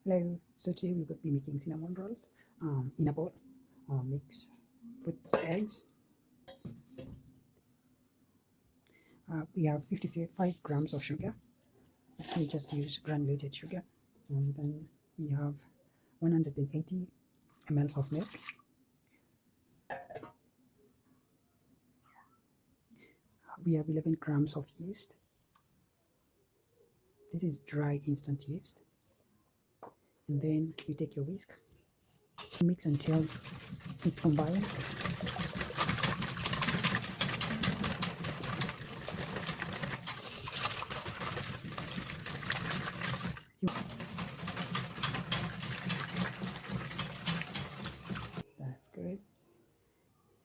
Hello, so today we will be making cinnamon rolls in a bowl. Mix with eggs. We have 55 grams of sugar. We just use granulated sugar. And then we have 180 ml of milk. We have 11 grams of yeast. This is dry instant yeast. And then you take your whisk, mix until it's combined. That's good.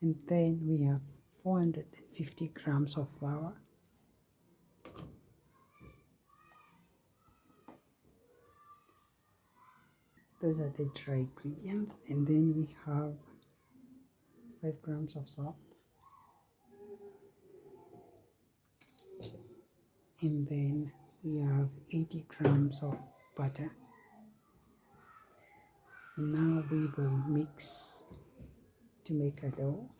And then we have 450 grams of flour. Those are the dry ingredients. And then we have 5 grams of salt. And then we have 80 grams of butter. And now we will mix to make a dough.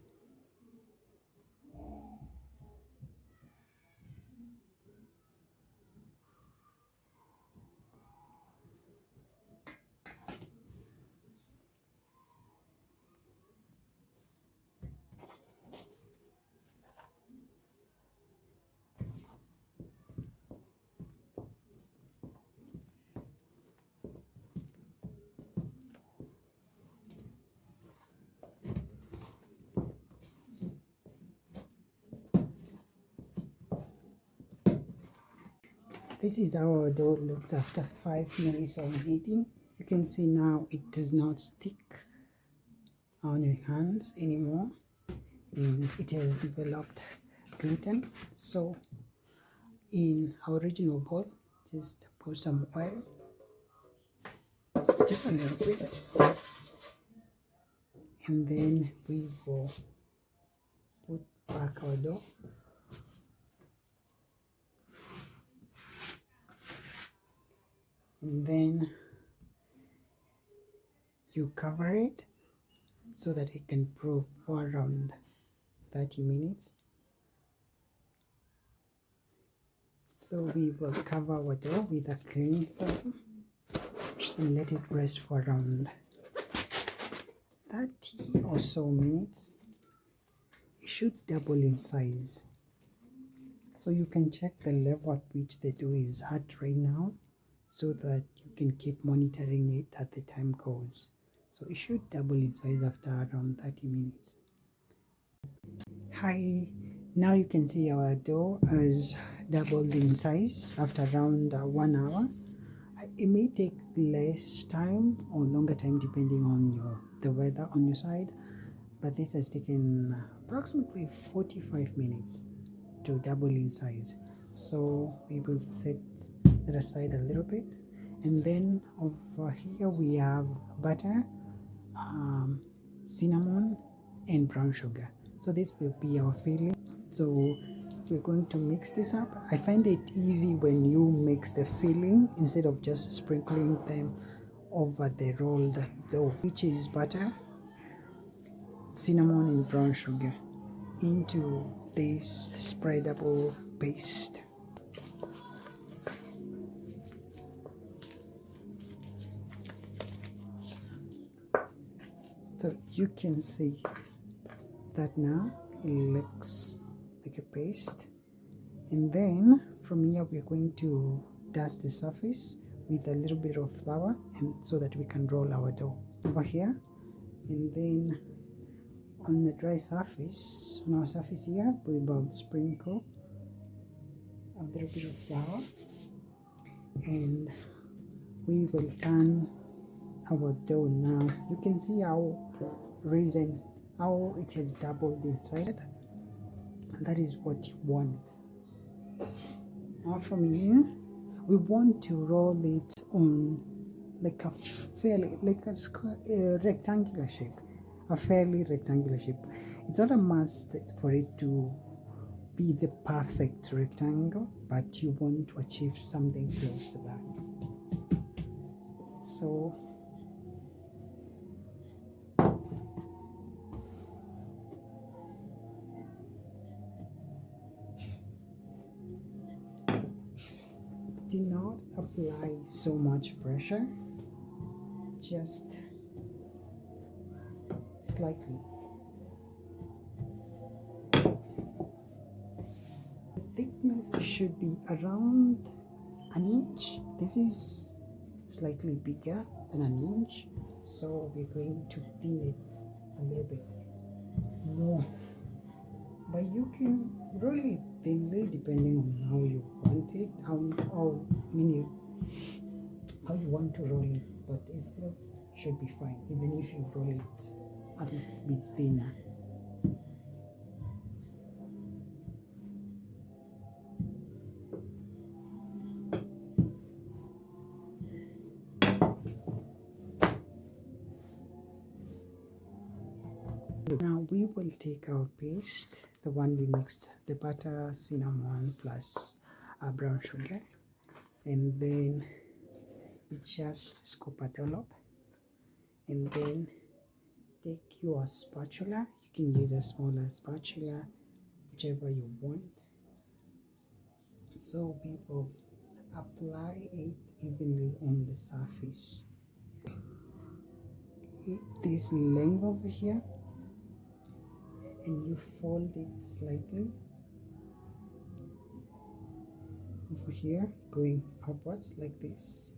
This is how our dough looks after 5 minutes of kneading. You can see now it does not stick on your hands anymore. And it has developed gluten. So in our original bowl, just pour some oil, just a little bit, and then we will put back our dough. And then you cover it so that it can proof for around 30 minutes. So we will cover our dough with a cling film and let it rest for around 30 or so minutes. It should double in size. So you can check the level at which the dough is at right now so that you can keep monitoring it as the time goes. So it should double in size after around 30 minutes. Hi, now you can see our dough has doubled in size after around 1 hour. It may take less time or longer time depending on the weather on your side, but this has taken approximately 45 minutes to double in size. So we will set that aside a little bit, and then over here we have butter, cinnamon, and brown sugar. So this will be our filling. So we're going to mix this up. I find it easy when you mix the filling instead of just sprinkling them over the rolled dough, which is butter, cinnamon, and brown sugar, into this spreadable paste. So you can see that now it looks like a paste. And then from here we're going to dust the surface with a little bit of flour, and so that we can roll our dough over here. And then on the dry surface, on our surface here, we will sprinkle a little bit of flour, and we will turn our dough now. You can see how it has doubled inside. That is what you want. Now from here, we want to roll it on like a rectangular shape, a fairly rectangular shape. It's not a must for it to be the perfect rectangle, but you want to achieve something close to that. So do not apply so much pressure, just slightly. The thickness should be around an inch. This is slightly bigger than an inch, so we're going to thin it a little bit more. But you can roll it thinly depending on how you want it, how you want to roll it, but it still should be fine even if you roll it a little bit thinner. Now we will take our paste, the one we mixed, the butter, cinnamon plus brown sugar, and then we just scoop it all up, and then take your spatula. You can use a smaller spatula, whichever you want. So we will apply it evenly on the surface. Hit this length over here, and you fold it slightly over here, going upwards like this.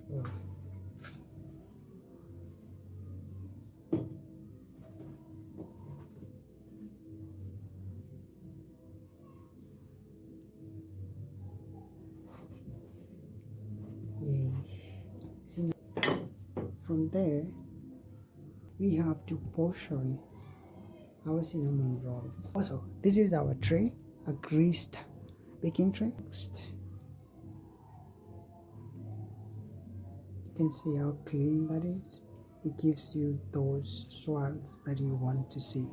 Wow. Yay. See, from there we have to portion our cinnamon rolls. Also, this is our tray, a greased baking tray. You can see how clean that is. It gives you those swirls that you want to see.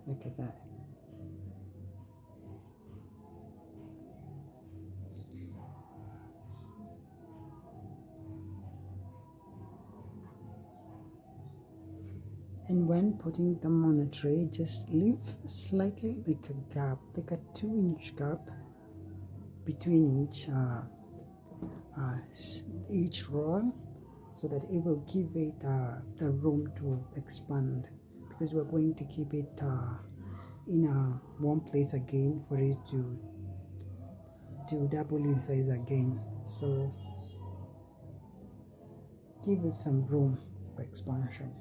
Look at that. And when putting them on a tray, just leave slightly like a gap, like a 2-inch gap between each roll, so that it will give it the room to expand, because we're going to keep it in one place again for it to double in size again. So give it some room for expansion.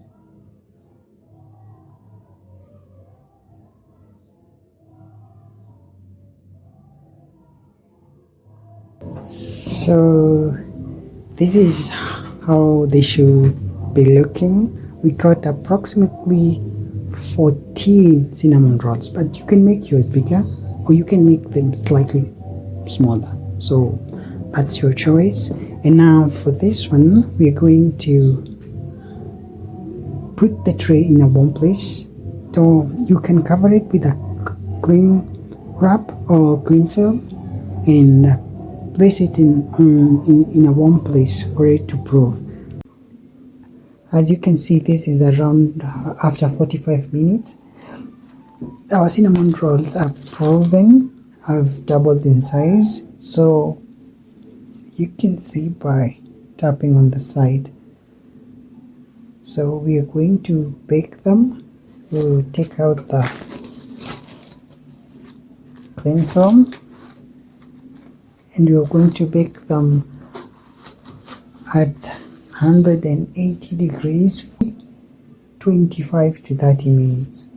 So this is how they should be looking. We got approximately 14 cinnamon rolls, but you can make yours bigger or you can make them slightly smaller, so that's your choice. And now for this one, we're going to put the tray in a warm place, so you can cover it with a cling wrap or cling film and place it in a warm place for it to prove. As you can see, this is around after 45 minutes. Our cinnamon rolls are proven, have doubled in size, so you can see by tapping on the side. So we are going to bake them. We'll take out the cling film and we are going to bake them at 180 degrees, 25 to 30 minutes.